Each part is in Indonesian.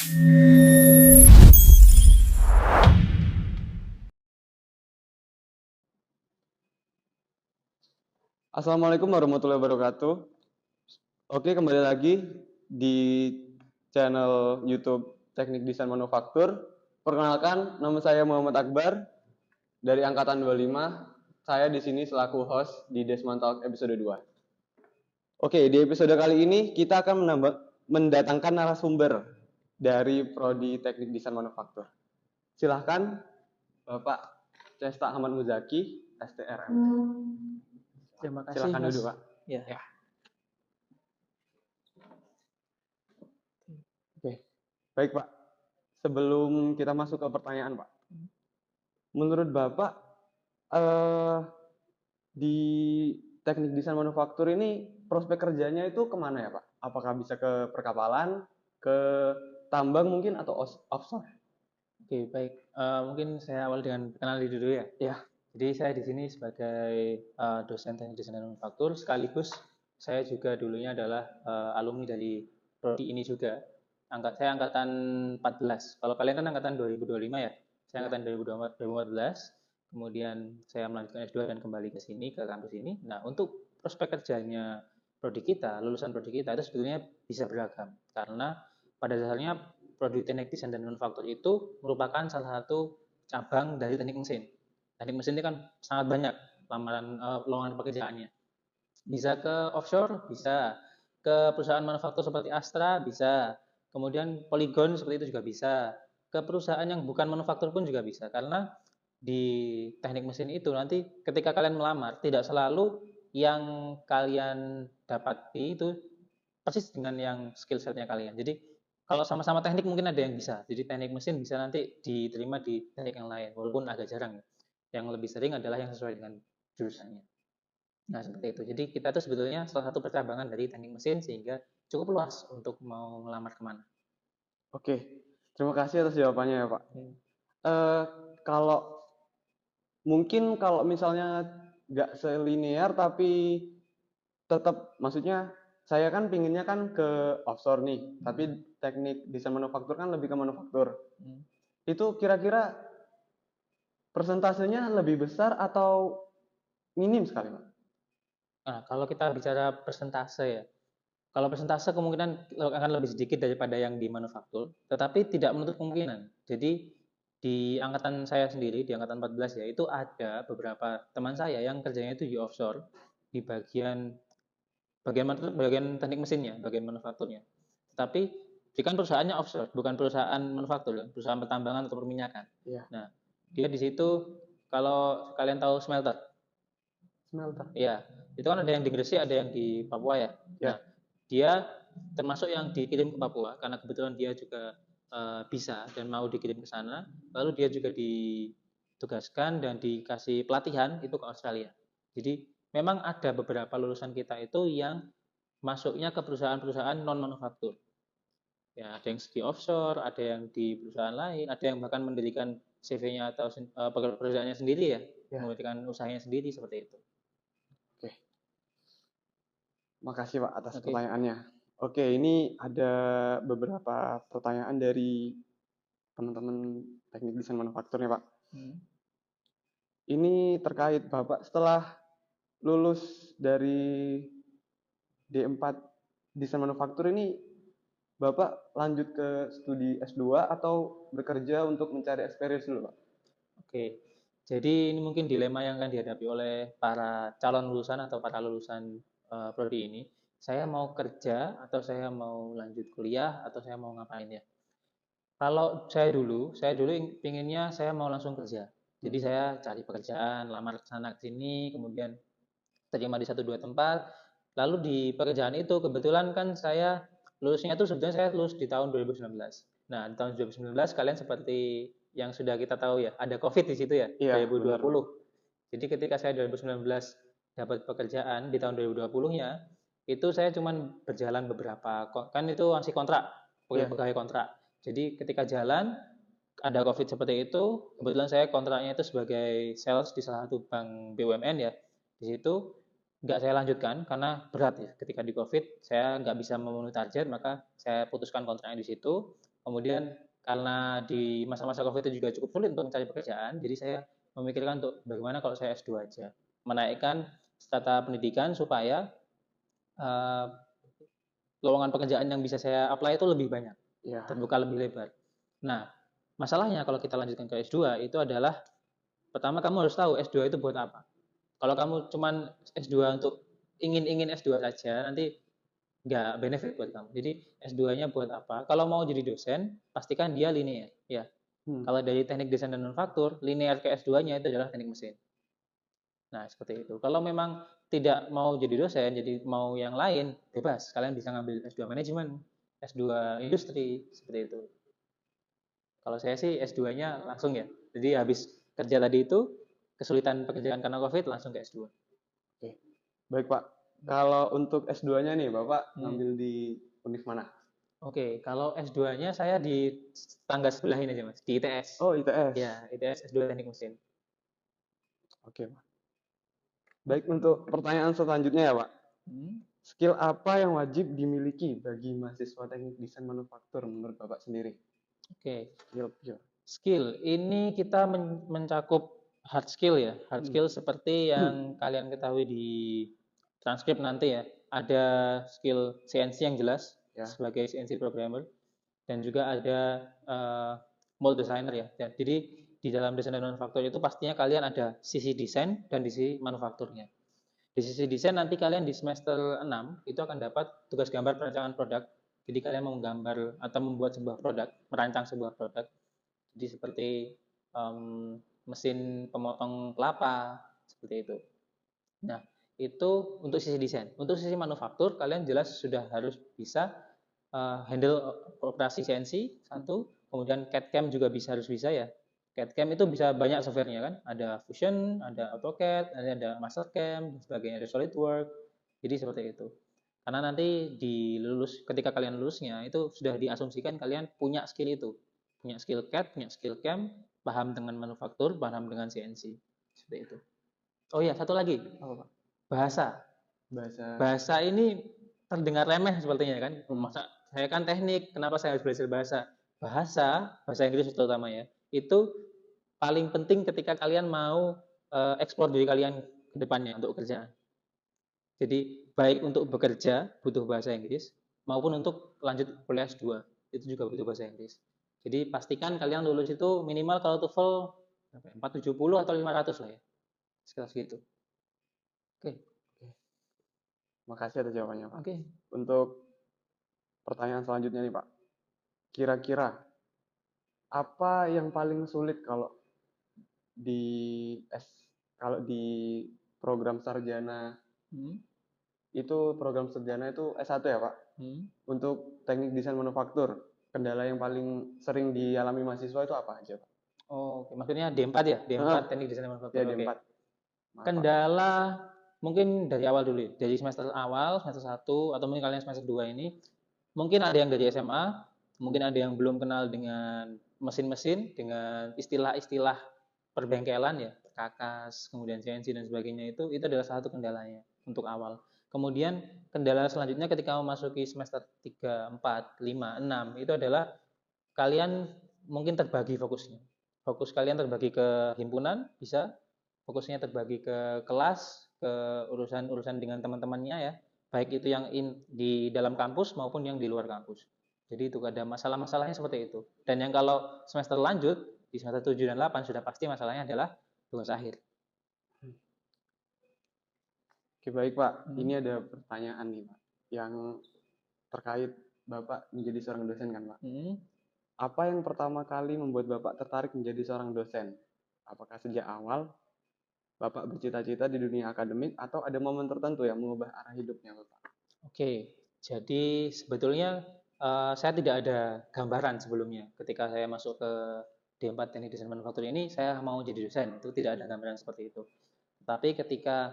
Assalamualaikum warahmatullahi wabarakatuh. Oke, kembali lagi di channel YouTube Teknik Desain Manufaktur. Perkenalkan, nama saya Muhammad Akbar dari angkatan 25. Saya di sini selaku host di Desmond Talk episode 2. Oke, di episode kali ini kita akan mendatangkan narasumber dari Prodi Teknik Desain Manufaktur. Silahkan Bapak Cesta Ahmad Muzaki, STRM. Terima kasih. Silakan duduk, Pak. Ya. Oke, baik Pak. Sebelum kita masuk ke pertanyaan, Pak, menurut Bapak di teknik desain manufaktur ini prospek kerjanya itu kemana ya, Pak? Apakah bisa ke perkapalan, ke tambang mungkin atau offshore? Oke, baik. Mungkin saya awal dengan kenal diri dulu ya. Ya. Jadi saya di sini sebagai dosen teknik desain manufaktur, sekaligus saya juga dulunya adalah alumni dari prodi ini juga. Saya angkatan 14. Kalau kalian kan angkatan 2025 ya. Saya angkatan 2014. Kemudian saya melanjutkan S2 dan kembali ke sini, ke kampus ini. Nah, untuk prospek kerjanya prodi kita, lulusan prodi kita itu sebetulnya bisa beragam. Karena pada dasarnya prodi teknik desain dan manufaktur itu merupakan salah satu cabang dari teknik mesin. Teknik mesin ini kan sangat banyak lowongan pekerjaannya. Bisa ke offshore, bisa ke perusahaan manufaktur seperti Astra, bisa. Kemudian Polygon seperti itu juga bisa. Ke perusahaan yang bukan manufaktur pun juga bisa. Karena di teknik mesin itu nanti ketika kalian melamar, tidak selalu yang kalian dapati itu persis dengan yang skill setnya kalian. Jadi kalau sama-sama teknik mungkin ada yang bisa. Jadi teknik mesin bisa nanti diterima di teknik yang lain, walaupun agak jarang. Yang lebih sering adalah yang sesuai dengan jurusannya. Nah, seperti itu. Jadi kita itu sebetulnya salah satu percabangan dari teknik mesin sehingga cukup luas untuk mau melamar kemana. Oke, terima kasih atas jawabannya ya, Pak. Kalau misalnya nggak selinear tapi tetap, maksudnya saya kan pinginnya kan ke offshore nih, tapi teknik desain manufaktur kan lebih ke manufaktur. Itu kira-kira persentasenya lebih besar atau minim sekali, Pak? Nah, kalau kita bicara persentase ya, kalau persentase kemungkinan akan lebih sedikit daripada yang di manufaktur, tetapi tidak menutup kemungkinan. Jadi di angkatan saya sendiri, di angkatan 14 ya, itu ada beberapa teman saya yang kerjanya itu di offshore, di bagian teknik mesinnya, bagian manufakturnya. Tetapi kan perusahaannya offshore, bukan perusahaan manufaktur, perusahaan pertambangan atau perminyakan. Iya. Nah, dia di situ kalau kalian tahu smelter. Smelter. Iya, itu kan ada yang di Gresik, ada yang di Papua ya. Ya. Nah, dia termasuk yang dikirim ke Papua karena kebetulan dia juga bisa dan mau dikirim ke sana. Lalu dia juga ditugaskan dan dikasih pelatihan itu ke Australia. Jadi memang ada beberapa lulusan kita itu yang masuknya ke perusahaan-perusahaan non manufaktur. Ya, ada yang di offshore, ada yang di perusahaan lain, ada yang bahkan mendirikan CV-nya atau perusahaannya sendiri ya, mendirikan usahanya sendiri seperti itu. Oke. Makasih Pak atas pertanyaannya. Oke, ini ada beberapa pertanyaan dari teman-teman teknik desain manufakturnya, Pak. Ini terkait Bapak setelah lulus dari D4 desain manufaktur ini, Bapak lanjut ke studi S2 atau bekerja untuk mencari experience dulu, Pak? Oke, jadi ini mungkin dilema yang akan dihadapi oleh para calon lulusan atau para lulusan prodi ini. Saya mau kerja atau saya mau lanjut kuliah atau saya mau ngapain ya? Kalau saya dulu pinginnya saya mau langsung kerja. Jadi saya cari pekerjaan, lamar ke sana ke sini, kemudian terima di 1-2 tempat. Lalu di pekerjaan itu kebetulan kan saya lulusnya itu sebetulnya saya lulus di tahun 2019. Nah, di tahun 2019 kalian seperti yang sudah kita tahu ya, ada COVID di situ ya, Iya, 2020. benar. Jadi ketika saya 2019 dapat pekerjaan di tahun 2020-nya, itu saya cuma berjalan beberapa, kan itu masih kontrak, pegawai kontrak. Jadi ketika jalan, ada COVID seperti itu, kebetulan saya kontraknya itu sebagai sales di salah satu bank BUMN ya. Di situ nggak saya lanjutkan karena berat ya. Ketika di COVID saya nggak bisa memenuhi target, maka saya putuskan kontraknya di situ. Kemudian karena di masa-masa COVID itu juga cukup sulit untuk mencari pekerjaan, jadi saya memikirkan untuk bagaimana kalau saya S2 aja, menaikkan strata pendidikan supaya uh, lowongan pekerjaan yang bisa saya apply itu lebih banyak, Ya. terbuka lebih lebar. Nah, masalahnya kalau kita lanjutkan ke S2 itu adalah pertama kamu harus tahu S2 itu buat apa. Kalau kamu cuman S2 untuk ingin S2 saja, nanti nggak benefit buat kamu. Jadi S2-nya buat apa? Kalau mau jadi dosen, pastikan dia linear. Ya, kalau dari teknik desain dan manufaktur, linear ke S2-nya itu adalah teknik mesin. Nah, seperti itu. Kalau memang tidak mau jadi dosen, jadi mau yang lain, bebas. Kalian bisa ngambil S2 manajemen, S2 industri, seperti itu. Kalau saya sih S2-nya langsung ya. Jadi habis kerja tadi itu, kesulitan pekerjaan karena COVID, langsung ke S2. Oke. Baik, Pak. Kalau untuk S2-nya nih, Bapak ngambil di univ mana? Oke, kalau S2-nya saya di tangga sebelah ini aja, Mas, di ITS. Oh, ITS. Ya, ITS S2 Teknik Mesin. Oke, Pak. Baik, untuk pertanyaan selanjutnya ya, Pak. Hmm. Skill apa yang wajib dimiliki bagi mahasiswa teknik desain manufaktur menurut Bapak sendiri? Oke, Skill pure. skill. Ini kita mencakup hard skill ya. Hard skill seperti yang kalian ketahui di transkrip nanti ya. Ada skill CNC yang jelas Ya. sebagai CNC programmer. Dan juga ada mold designer ya. Jadi di dalam desain dan manufaktur itu pastinya kalian ada sisi desain dan di sisi manufakturnya. Di sisi desain nanti kalian di semester 6 itu akan dapat tugas gambar perancangan produk. Jadi kalian menggambar atau membuat sebuah produk, merancang sebuah produk. Jadi seperti mesin pemotong kelapa, seperti itu. Nah, itu untuk sisi desain. Untuk sisi manufaktur, kalian jelas sudah harus bisa handle operasi CNC satu, kemudian CAD/CAM juga harus bisa ya. CAD/CAM itu bisa banyak softwarenya kan, ada Fusion, ada AutoCAD, ada MasterCam, dan sebagainya, ada SolidWorks. Jadi seperti itu. Karena nanti ketika kalian lulusnya itu sudah diasumsikan kalian punya skill itu, punya skill CAD, punya skill CAM, paham dengan manufaktur, paham dengan CNC, seperti itu. Oh iya, satu lagi, Apa, Pak? bahasa. Bahasa ini terdengar remeh sepertinya kan. Masa saya kan teknik, kenapa saya harus belajar bahasa? Bahasa Inggris terutama ya. Itu paling penting ketika kalian mau eksplor diri kalian ke depannya untuk kerjaan. Jadi baik untuk bekerja butuh bahasa Inggris maupun untuk lanjut kuliah S2 itu juga butuh bahasa Inggris. Jadi pastikan kalian lulus itu minimal kalau TOEFL 470 atau 500 lah ya. Sekitar segitu. Oke. Makasih atas jawabannya, Pak. Oke. Untuk pertanyaan selanjutnya nih, Pak. Kira-kira apa yang paling sulit di kalau di program sarjana itu S1 ya, Pak? Untuk teknik desain manufaktur, kendala yang paling sering dialami mahasiswa itu apa aja, Pak? Oh, oke. Maksudnya D4 ya? D4 teknik desain manufaktur. Ya, Oke. D4. Kendala mungkin dari awal dulu, dari semester awal, semester 1 atau mungkin kalian semester 2 ini, mungkin ada yang dari SMA, mungkin ada yang belum kenal dengan mesin-mesin, dengan istilah-istilah perbengkelan ya, perkakas, kemudian CNC dan sebagainya itu adalah salah satu kendalanya untuk awal. Kemudian kendala selanjutnya ketika memasuki semester 3, 4, 5, 6 itu adalah kalian mungkin terbagi fokusnya. Fokus kalian terbagi ke himpunan, bisa fokusnya terbagi ke kelas, ke urusan-urusan dengan teman-temannya ya, baik itu yang di dalam kampus maupun yang di luar kampus. Jadi itu ada masalah-masalahnya seperti itu. Dan yang kalau semester lanjut, di semester 7 dan 8 sudah pasti masalahnya adalah tugas akhir. Oke, baik, Pak. Ini ada pertanyaan nih, Pak, yang terkait Bapak menjadi seorang dosen kan, Pak? Apa yang pertama kali membuat Bapak tertarik menjadi seorang dosen? Apakah sejak awal Bapak bercita-cita di dunia akademik atau ada momen tertentu yang mengubah arah hidupnya, Bapak? Oke, jadi sebetulnya saya tidak ada gambaran sebelumnya ketika saya masuk ke D4 Teknik Desain Manufaktur ini saya mau jadi dosen, itu tidak ada gambaran seperti itu. Tapi ketika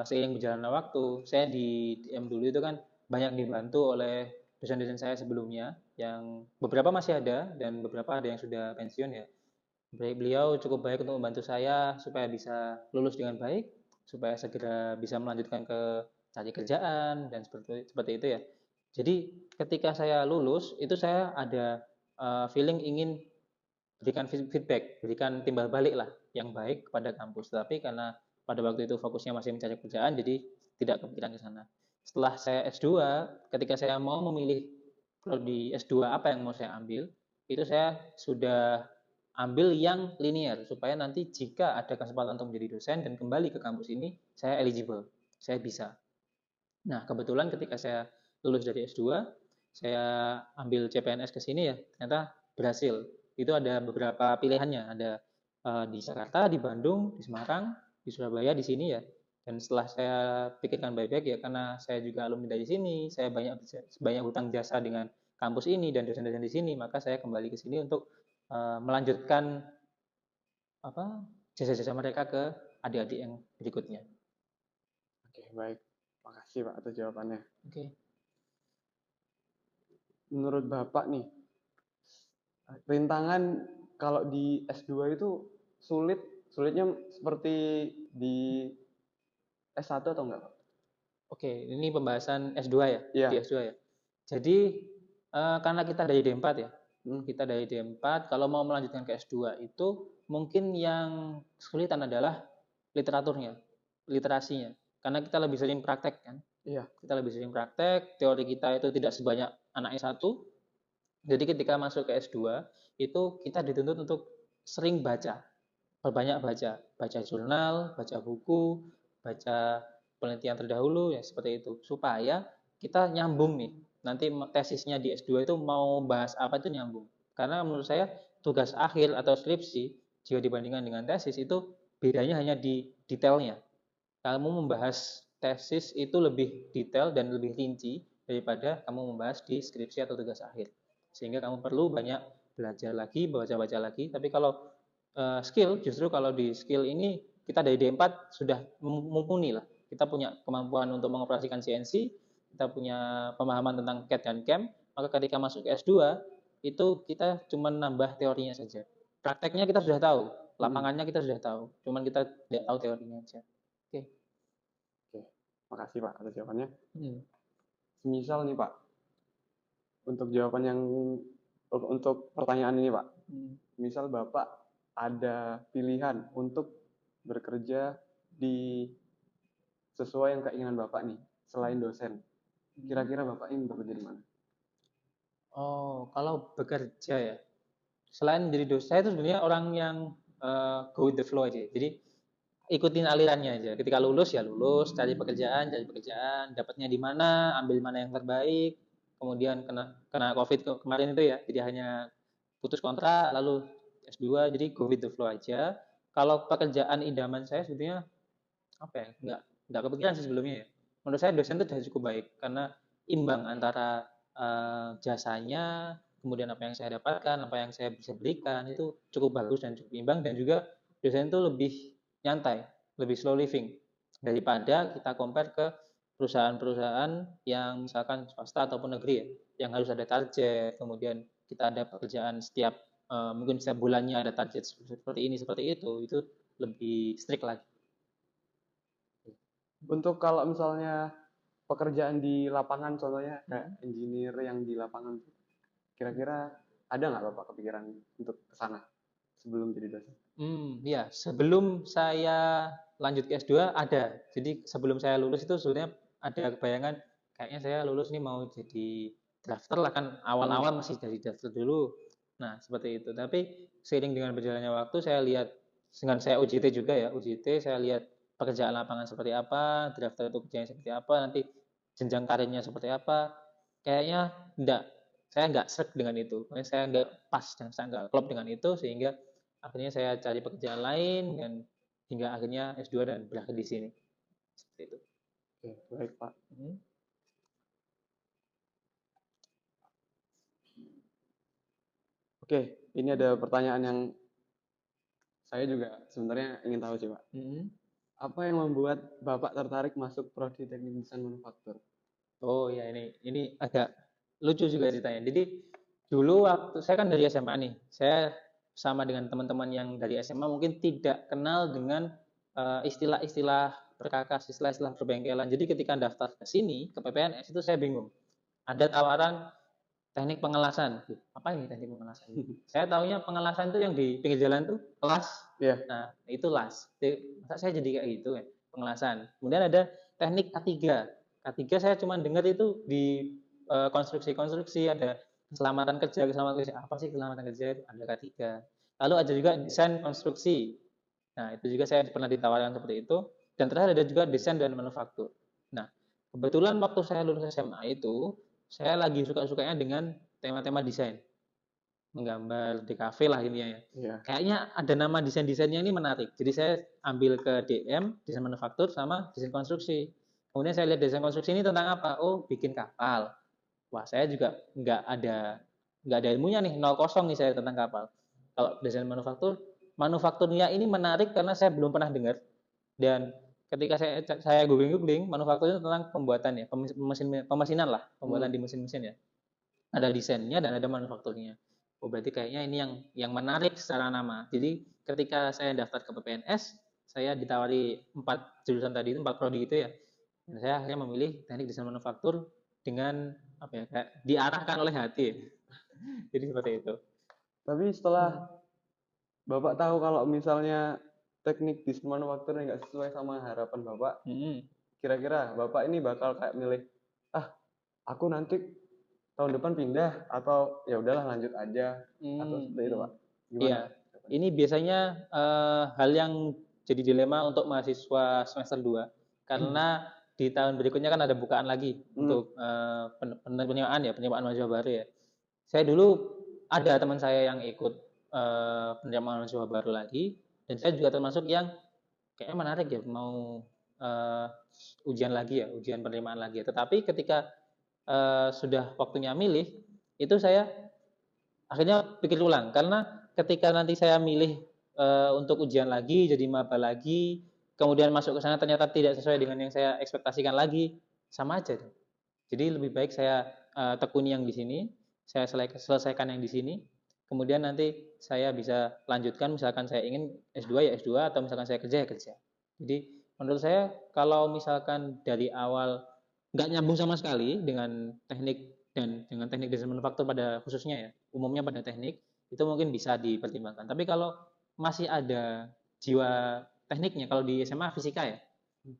seiring berjalannya waktu, saya di DM dulu itu kan banyak dibantu oleh dosen-dosen saya sebelumnya yang beberapa masih ada dan beberapa ada yang sudah pensiun ya. Beliau cukup baik untuk membantu saya supaya bisa lulus dengan baik, supaya segera bisa melanjutkan ke cari kerjaan dan seperti itu ya. Jadi ketika saya lulus itu saya ada feeling ingin berikan feedback, berikan timbal balik lah yang baik kepada kampus. Tapi karena pada waktu itu fokusnya masih mencari kerjaan, jadi tidak kepikiran ke sana. Setelah saya S2, ketika saya mau memilih prodi S2 apa yang mau saya ambil, itu saya sudah ambil yang linear supaya nanti jika ada kesempatan untuk menjadi dosen dan kembali ke kampus ini, saya eligible, saya bisa. Nah, kebetulan ketika saya lulus dari S2, saya ambil CPNS ke sini ya, ternyata berhasil. Itu ada beberapa pilihannya, ada di Jakarta, di Bandung, di Semarang, di Surabaya, di sini ya. Dan setelah saya pikirkan baik-baik ya, karena saya juga alumni dari sini, saya banyak banyak hutang jasa dengan kampus ini dan dosen-dosen di sini, maka saya kembali ke sini untuk melanjutkan apa jasa-jasa mereka ke adik-adik yang berikutnya. Oke, baik. Makasih Pak atas jawabannya. Oke. Menurut Bapak nih, rintangan kalau di S2 itu sulitnya seperti di S1 atau enggak, Pak? Oke, ini pembahasan S2 ya, Iya. di S2 ya. Jadi karena kita dari D4 ya, kita dari D4, kalau mau melanjutkan ke S2 itu mungkin yang kesulitan adalah literaturnya, literasinya. Karena kita lebih sering praktek kan. Iya. Kita lebih sering praktek, teori kita itu tidak sebanyak anak S1. Jadi ketika masuk ke S2 itu kita dituntut untuk sering baca, berbanyak baca jurnal, baca buku, baca penelitian terdahulu ya seperti itu supaya kita nyambung nih nanti tesisnya di S2 itu mau bahas apa itu nyambung. Karena menurut saya tugas akhir atau skripsi jika dibandingkan dengan tesis itu bedanya hanya di detailnya. Kamu membahas tesis itu lebih detail dan lebih rinci daripada kamu membahas di skripsi atau tugas akhir. Sehingga kamu perlu banyak belajar lagi, baca-baca lagi. Tapi kalau skill, justru kalau di skill ini kita dari D4 sudah mumpuni lah. Kita punya kemampuan untuk mengoperasikan CNC, kita punya pemahaman tentang CAD dan CAM, maka ketika masuk ke S2 itu kita cuma nambah teorinya saja. Prakteknya kita sudah tahu, lapangannya kita sudah tahu, cuman kita tidak tahu teorinya aja. Oke. Oke, makasih Pak atas jawabannya. Hmm. Misal nih Pak, untuk pertanyaan ini Pak, misal Bapak ada pilihan untuk bekerja di sesuai yang keinginan Bapak nih, selain dosen, kira-kira Bapak ingin bekerja di mana? Oh, kalau bekerja ya, selain menjadi dosen, saya itu sebenarnya orang yang go with the flow aja. Jadi ikutin alirannya aja. Ketika lulus ya lulus, cari pekerjaan, dapatnya di mana, ambil mana yang terbaik. Kemudian kena COVID kemarin itu ya, jadi hanya putus kontrak, lalu S2, jadi go with the flow aja. Kalau pekerjaan idaman saya sebetulnya apa ya, nggak kepikiran sih sebelumnya ya. Menurut saya dosen itu sudah cukup baik karena imbang antara jasanya, kemudian apa yang saya dapatkan, apa yang saya bisa berikan itu cukup bagus dan cukup imbang dan juga dosen itu lebih nyantai, lebih slow living daripada kita compare ke perusahaan-perusahaan yang misalkan swasta ataupun negeri ya, yang harus ada target, kemudian kita ada pekerjaan setiap mungkin setiap bulannya ada target seperti ini seperti itu lebih strict lagi. Untuk kalau misalnya pekerjaan di lapangan, contohnya kayak engineer yang di lapangan, kira-kira ada nggak Bapak kepikiran untuk ke sana sebelum jadi dosen? Ya, sebelum saya lanjut ke S2 ada. Jadi sebelum saya lulus itu sebenarnya ada kebayangan kayaknya saya lulus nih mau jadi drafter lah kan awal-awal masih jadi drafter dulu. Nah, seperti itu. Tapi seiring dengan berjalannya waktu saya lihat dengan saya UJT juga ya, UJT saya lihat pekerjaan lapangan seperti apa, drafter itu kerjanya seperti apa, nanti jenjang karirnya seperti apa. Kayaknya saya enggak srek dengan itu. Saya enggak pas dan saya enggak klop dengan itu sehingga akhirnya saya cari pekerjaan lain dan hingga akhirnya S2 dan berakhir di sini. Seperti itu. Oke, baik Pak. Oke, ini ada pertanyaan yang saya juga sebenarnya ingin tahu sih Pak. Apa yang membuat Bapak tertarik masuk prodi teknik desain manufaktur? Oh ya ini agak lucu juga ceritanya. Jadi dulu waktu saya kan dari SMA nih, saya sama dengan teman-teman yang dari SMA mungkin tidak kenal dengan istilah-istilah perkakas, istilah-istilah perbengkelan. Jadi ketika daftar ke sini ke PPNS itu saya bingung. Ada tawaran teknik pengelasan. Apa ini teknik pengelasan? Saya taunya pengelasan itu yang di pinggir jalan tuh kelas. Iya. Nah, itu las. Masa saya jadi kayak gitu ya, pengelasan. Kemudian ada teknik K3. K3 saya cuma dengar itu di konstruksi-konstruksi, ada keselamatan kerja, apa sih keselamatan kerja itu? Ada K3. Lalu ada juga desain konstruksi. Nah, itu juga saya pernah ditawarkan seperti itu. Dan terakhir ada juga desain dan manufaktur. Nah, kebetulan waktu saya lulus SMA itu, saya lagi suka-sukanya dengan tema-tema desain. Menggambar di kafe lah ini ya. Iya. Kayaknya ada nama desain-desainnya ini menarik. Jadi saya ambil ke DM, desain manufaktur sama desain konstruksi. Kemudian saya lihat desain konstruksi ini tentang apa? Oh, bikin kapal. Wah, saya juga nggak ada ilmunya nih, 0 nih saya tentang kapal. Kalau desain manufaktur, manufakturnya ini menarik karena saya belum pernah dengar. Dan ketika saya googling manufaktur itu tentang pembuatan ya, pemesinan lah, pembuatan di mesin-mesin ya. Ada desainnya dan ada manufakturnya. Oh, berarti kayaknya ini yang menarik secara nama. Jadi ketika saya daftar ke PPNS, saya ditawari 4 jurusan tadi itu, 4 prodi itu ya. Dan saya akhirnya memilih teknik desain manufaktur dengan apa ya, kayak diarahkan oleh hati. Jadi seperti itu. Tapi setelah Bapak tahu kalau misalnya teknik desain manufaktur nggak sesuai sama harapan Bapak, kira-kira Bapak ini bakal kayak milih, aku nanti tahun depan pindah atau ya udahlah lanjut aja atau seperti itu Pak? Gimana? Iya, ini biasanya hal yang jadi dilema untuk mahasiswa semester 2 karena di tahun berikutnya kan ada bukaan lagi untuk penerimaan mahasiswa baru ya. Saya dulu ada teman saya yang ikut penerimaan mahasiswa baru lagi dan saya juga termasuk yang kayaknya menarik ya mau ujian lagi ya, ujian penerimaan lagi ya. Tetapi ketika sudah waktunya milih, itu saya akhirnya pikir ulang karena ketika nanti saya milih untuk ujian lagi, jadi maba lagi, kemudian masuk ke sana ternyata tidak sesuai dengan yang saya ekspektasikan lagi, sama aja tuh. Jadi lebih baik saya tekuni yang di sini, saya selesaikan yang di sini, kemudian nanti saya bisa lanjutkan, misalkan saya ingin S2 ya S2 atau misalkan saya kerja ya kerja. Jadi menurut saya kalau misalkan dari awal nggak nyambung sama sekali dengan teknik dan dengan teknik desain manufaktur pada khususnya ya, umumnya pada teknik, itu mungkin bisa dipertimbangkan. Tapi kalau masih ada jiwa tekniknya, kalau di SMA fisika ya,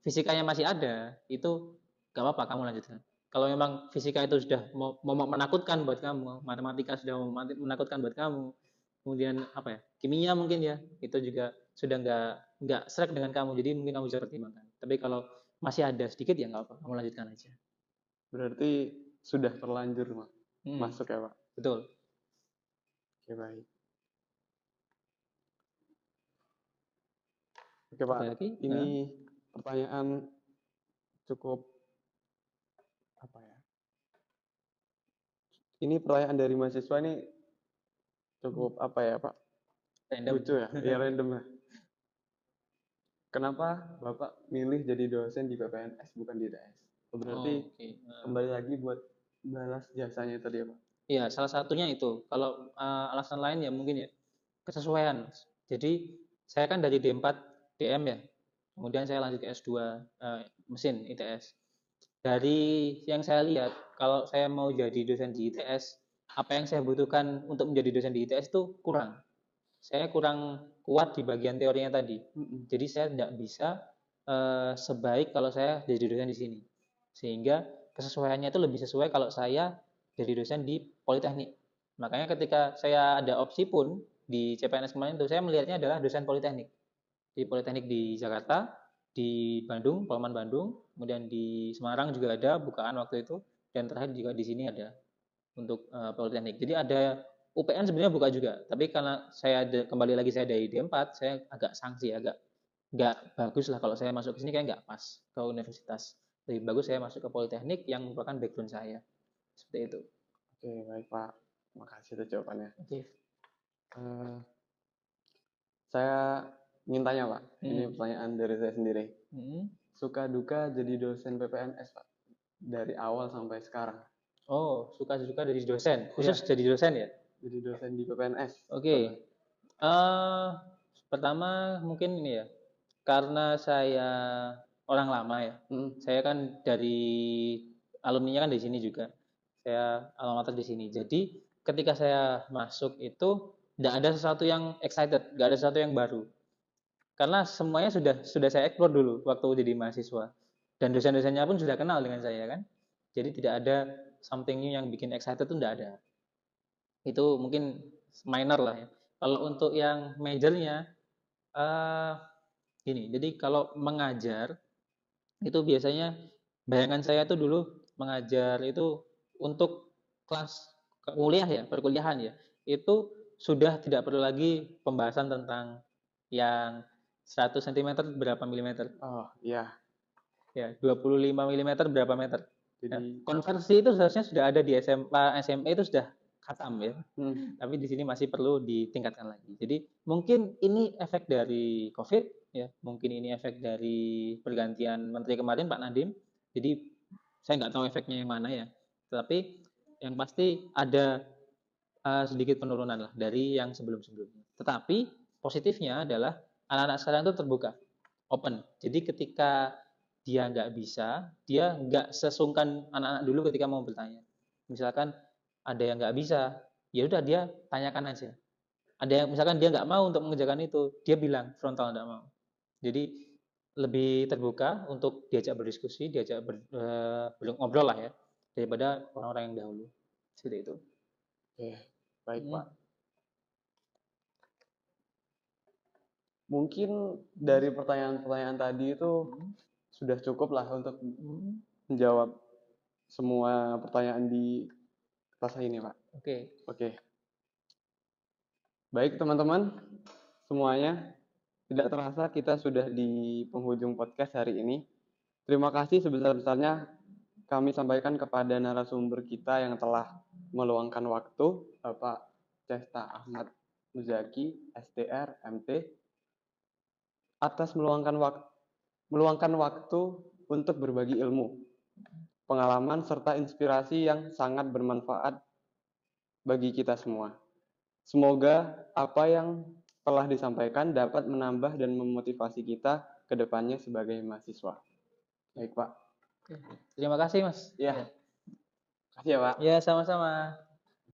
fisikanya masih ada, itu gak apa-apa kamu lanjutkan. Kalau memang fisika itu sudah mau menakutkan buat kamu, matematika sudah mau menakutkan buat kamu, kemudian apa ya, kimia mungkin ya, itu juga sudah nggak srek dengan kamu, jadi mungkin kamu bisa pertimbangkan. Tapi kalau masih ada sedikit ya nggak apa, kamu lanjutkan aja. Berarti sudah terlanjur masuk ya Pak? Betul. Oke baik. Oke Pak, Lagi? ini pertanyaan cukup apa ya? Ini pertanyaan dari mahasiswa ini cukup apa ya Pak? Random. Lucu ya? Iya random lah. Kenapa Bapak milih jadi dosen di PPNS bukan di ITS? Berarti kembali lagi buat balas jasanya tadi ya Pak? Iya, salah satunya itu. Kalau alasan lain ya mungkin ya kesesuaian. Jadi saya kan dari D4 DM ya, kemudian saya lanjut ke S2 mesin ITS. Dari yang saya lihat, kalau saya mau jadi dosen di ITS, apa yang saya butuhkan untuk menjadi dosen di ITS itu kurang. Saya kurang kuat di bagian teorinya tadi. Jadi saya tidak bisa sebaik kalau saya jadi dosen di sini. Sehingga kesesuaiannya itu lebih sesuai kalau saya jadi dosen di Politeknik. Makanya ketika saya ada opsi pun di CPNS kemarin itu saya melihatnya adalah dosen Politeknik. Di Politeknik di Jakarta, di Bandung, Polman Bandung, kemudian di Semarang juga ada bukaan waktu itu, dan terakhir juga di sini ada untuk Politeknik. Jadi ada UPN sebenarnya buka juga, tapi karena kembali lagi saya dari D4, saya agak sanksi, agak nggak bagus lah kalau saya masuk ke sini kayak nggak pas ke universitas. Lebih bagus saya masuk ke Politeknik yang merupakan background saya. Seperti itu. Oke, baik Pak. Makasih atas jawabannya. Oke. Saya ingin tanya Pak, ini pertanyaan dari saya sendiri. Suka duka jadi dosen PPNS Pak? Dari awal sampai sekarang. Oh, suka-suka dari dosen, khusus jadi dosen ya? Jadi dosen di PPNS. Oke. Pertama mungkin ini ya, karena saya orang lama ya. Saya kan dari alumninya kan di sini juga. Saya alma mater di sini. Jadi ketika saya masuk itu tidak ada sesuatu yang excited, nggak ada sesuatu yang baru. Karena semuanya sudah saya explore dulu waktu jadi mahasiswa. Dan dosen-dosennya pun sudah kenal dengan saya kan. Jadi tidak ada something new yang bikin excited itu tidak ada. Itu mungkin minor lah ya. Kalau untuk yang majornya eh gini, jadi kalau mengajar itu biasanya bayangan saya tuh dulu mengajar itu untuk kelas kuliah ya, perkuliahan ya. Itu sudah tidak perlu lagi pembahasan tentang yang 100 cm berapa milimeter. Oh, iya. Ya, 25 milimeter berapa meter. Ya, Jadi konversi itu seharusnya sudah ada di SMA, SMA itu sudah khatam ya. hmm, Tapi di sini masih perlu ditingkatkan lagi. Jadi mungkin ini efek dari COVID ya, mungkin ini efek dari pergantian menteri kemarin Pak Nadiem. Jadi saya nggak tahu efeknya yang mana ya. Tetapi yang pasti ada sedikit penurunan lah dari yang sebelum-sebelumnya. Tetapi positifnya adalah anak-anak sekarang itu terbuka, open. Jadi ketika dia nggak bisa, dia nggak sesungkan anak-anak dulu ketika mau bertanya. Misalkan ada yang nggak bisa, ya udah dia tanyakan aja. Ada yang misalkan dia nggak mau untuk mengerjakan itu, dia bilang frontal nggak mau. Jadi lebih terbuka untuk diajak berdiskusi, diajak ngobrol lah ya, daripada orang-orang yang dahulu. Seperti itu. oke, baik Hmm. Pak. Mungkin dari pertanyaan-pertanyaan tadi itu sudah cukup lah untuk menjawab semua pertanyaan di kelas ini, Pak. Oke. Oke. Baik, teman-teman, semuanya, tidak terasa kita sudah di penghujung podcast hari ini. Terima kasih sebesar-besarnya kami sampaikan kepada narasumber kita yang telah meluangkan waktu, Bapak Cesta Ahmad Muzaki, SDR, MT, atas meluangkan waktu untuk berbagi ilmu, pengalaman, serta inspirasi yang sangat bermanfaat bagi kita semua. Semoga apa yang telah disampaikan dapat menambah dan memotivasi kita ke depannya sebagai mahasiswa. Baik, Pak. Terima kasih, Mas. Ya, Ya, kasih ya, Pak. ya sama-sama.